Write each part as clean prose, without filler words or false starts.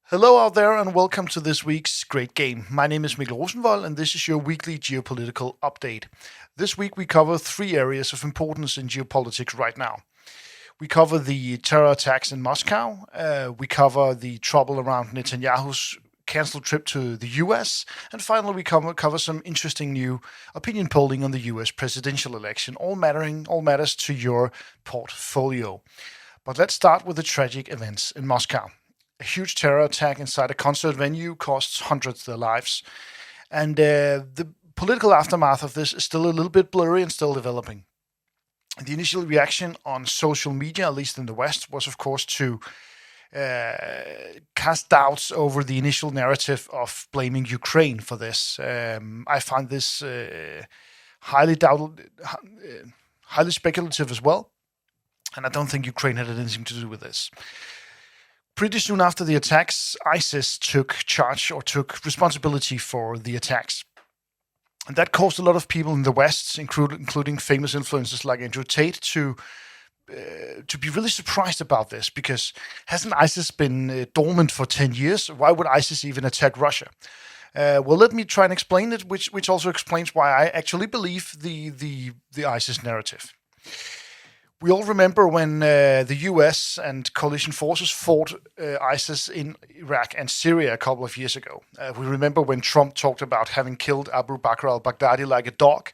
Hello out there and welcome to this week's Great Game. My name is Mikkel Rosenvold and this is your weekly geopolitical update. This week we cover three areas of importance in geopolitics right now. We cover the terror attacks in Moscow, we cover the trouble around Netanyahu's cancelled trip to the US, and finally we cover some interesting new opinion polling on the US presidential election, all matters to your portfolio. But let's start with the tragic events in Moscow. A huge terror attack inside a concert venue costs hundreds their lives. And the political aftermath of this is still a little bit blurry and still developing. The initial reaction on social media, at least in the West, was of course to cast doubts over the initial narrative of blaming Ukraine for this. I find this highly speculative as well, and I don't think Ukraine had anything to do with this. Pretty soon after the attacks, ISIS took charge or took responsibility for the attacks. And that caused a lot of people in the West, including famous influencers like Andrew Tate, to be really surprised about this, because hasn't ISIS been dormant for 10 years? Why would ISIS even attack Russia? Well, let me try and explain it, which also explains why I actually believe the ISIS narrative. We all remember when the US and coalition forces fought ISIS in Iraq and Syria a couple of years ago. We remember when Trump talked about having killed Abu Bakr al-Baghdadi like a dog.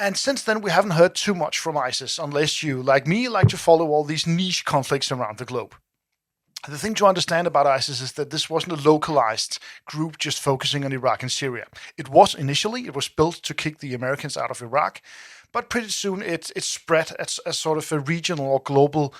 And since then, we haven't heard too much from ISIS, unless you, like me, like to follow all these niche conflicts around the globe. The thing to understand about ISIS is that this wasn't a localized group just focusing on Iraq and Syria. It was initially, it was built to kick the Americans out of Iraq, but pretty soon it spread as sort of a regional or global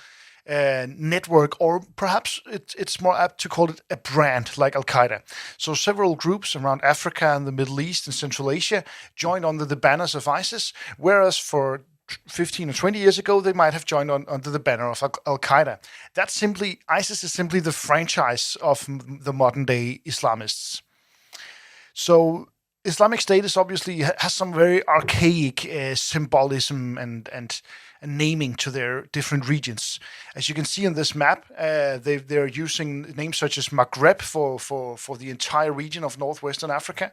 network, or perhaps it's more apt to call it a brand, like Al-Qaeda. So several groups around Africa and the Middle East and Central Asia joined under the banners of ISIS, whereas for 15 or 20 years ago, they might have joined under the banner of Al-Qaeda. ISIS is simply the franchise of the modern day Islamists. So Islamic State is obviously has some very archaic symbolism and naming to their different regions. As you can see on this map, they're using names such as Maghreb for the entire region of northwestern Africa,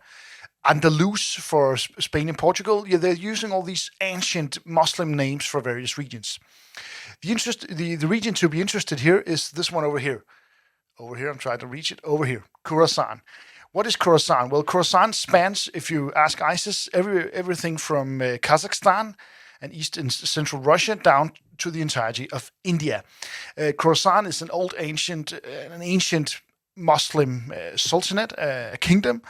Andalus for Spain and Portugal. Yeah, they're using all these ancient Muslim names for various regions. The region to be interested here is this one over here. Over here, I'm trying to reach it. Over here, Khorasan. What is Khorasan? Well, Khorasan spans, if you ask ISIS, everything from Kazakhstan and East and Central Russia down to the entirety of India. Khorasan is an ancient Muslim sultanate, a kingdom.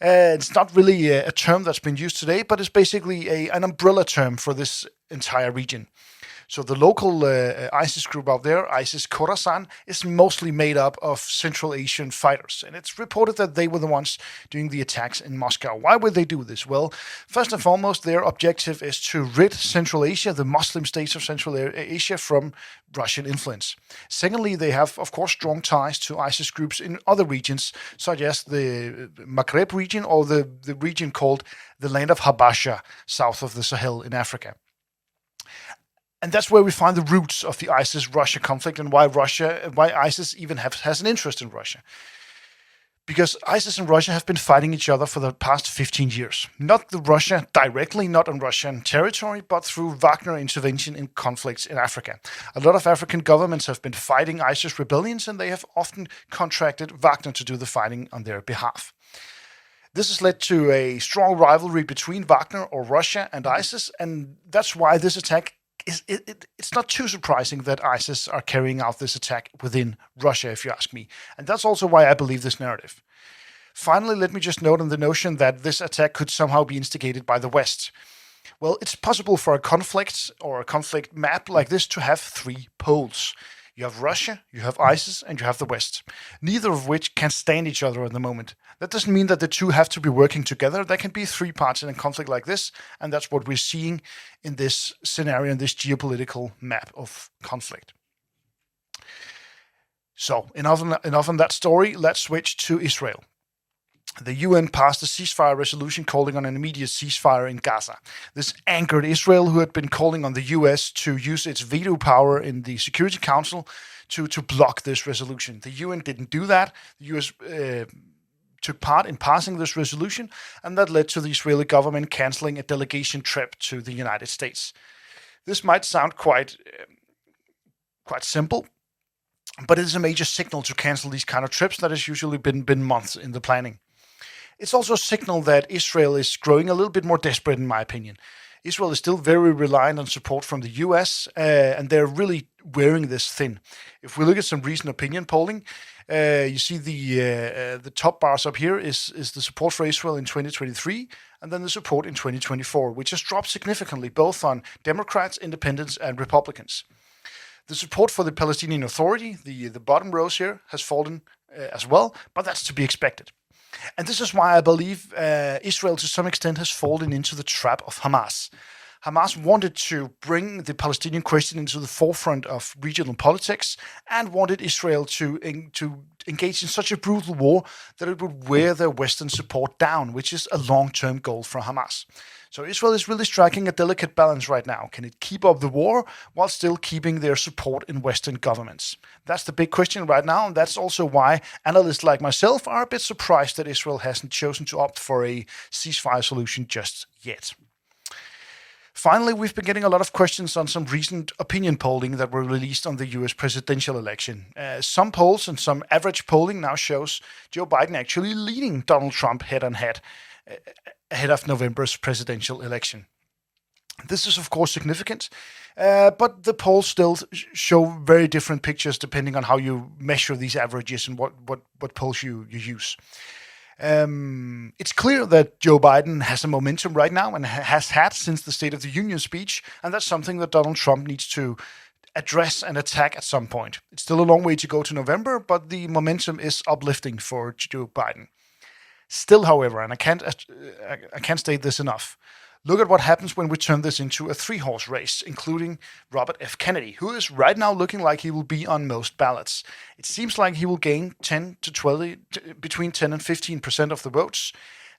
It's not really a term that's been used today, but it's basically an umbrella term for this entire region. So the local ISIS group out there, ISIS Khorasan, is mostly made up of Central Asian fighters. And it's reported that they were the ones doing the attacks in Moscow. Why would they do this? Well, first and foremost, their objective is to rid Central Asia, the Muslim states of Central Asia, from Russian influence. Secondly, they have, of course, strong ties to ISIS groups in other regions, such as the Maghreb region or the region called the Land of Habasha, south of the Sahel in Africa. And that's where we find the roots of the ISIS-Russia conflict and why ISIS even has an interest in Russia. Because ISIS and Russia have been fighting each other for the past 15 years. Not the Russia directly, not on Russian territory, but through Wagner intervention in conflicts in Africa. A lot of African governments have been fighting ISIS rebellions, and they have often contracted Wagner to do the fighting on their behalf. This has led to a strong rivalry between Wagner or Russia and ISIS, and that's why this attack it's not too surprising that ISIS are carrying out this attack within Russia, if you ask me. And that's also why I believe this narrative. Finally, let me just note on the notion that this attack could somehow be instigated by the West. Well, it's possible for a conflict or a conflict map like this to have three poles. You have Russia, you have ISIS, and you have the West, neither of which can stand each other at the moment. That doesn't mean that the two have to be working together. There can be three parts in a conflict like this, and that's what we're seeing in this scenario, in this geopolitical map of conflict. So, enough on that story. Let's switch to Israel. the UN passed a ceasefire resolution calling on an immediate ceasefire in Gaza. This angered Israel, who had been calling on the US to use its veto power in the Security Council to block this resolution. The UN didn't do that. The US took part in passing this resolution, and that led to the Israeli government canceling a delegation trip to the United States. This might sound quite simple, but it is a major signal to cancel these kind of trips that has usually been months in the planning. It's also a signal that Israel is growing a little bit more desperate, in my opinion. Israel is still very reliant on support from the US, and they're really wearing this thin. If we look at some recent opinion polling, you see the top bars up here is the support for Israel in 2023, and then the support in 2024, which has dropped significantly, both on Democrats, Independents, and Republicans. The support for the Palestinian Authority, the bottom rows here, has fallen as well, but that's to be expected. And this is why I believe Israel, to some extent, has fallen into the trap of Hamas. Hamas wanted to bring the Palestinian question into the forefront of regional politics and wanted Israel to engage in such a brutal war that it would wear their Western support down, which is a long-term goal for Hamas. So Israel is really striking a delicate balance right now. Can it keep up the war while still keeping their support in Western governments? That's the big question right now, and that's also why analysts like myself are a bit surprised that Israel hasn't chosen to opt for a ceasefire solution just yet. Finally, we've been getting a lot of questions on some recent opinion polling that were released on the US presidential election. Some polls and some average polling now shows Joe Biden actually leading Donald Trump head-on-head ahead of November's presidential election. This is, of course, significant, but the polls still show very different pictures depending on how you measure these averages and what polls you use. It's clear that Joe Biden has a momentum right now and has had since the State of the Union speech, and that's something that Donald Trump needs to address and attack at some point. It's still a long way to go to November, but the momentum is uplifting for Joe Biden. Still, however, and I can't state this enough, look at what happens when we turn this into a three-horse race, including Robert F. Kennedy, who is right now looking like he will be on most ballots. It seems like he will gain between 10 and 15% of the votes.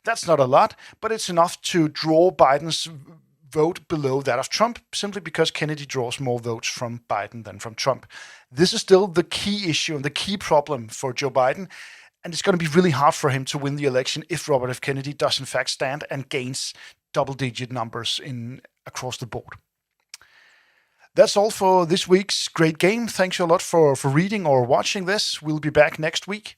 That's not a lot, but it's enough to draw Biden's vote below that of Trump, simply because Kennedy draws more votes from Biden than from Trump. This is still the key issue and the key problem for Joe Biden, and it's going to be really hard for him to win the election if Robert F. Kennedy does in fact stand and gains double-digit numbers across the board. That's all for this week's Great Game. Thanks a lot for reading or watching this. We'll be back next week.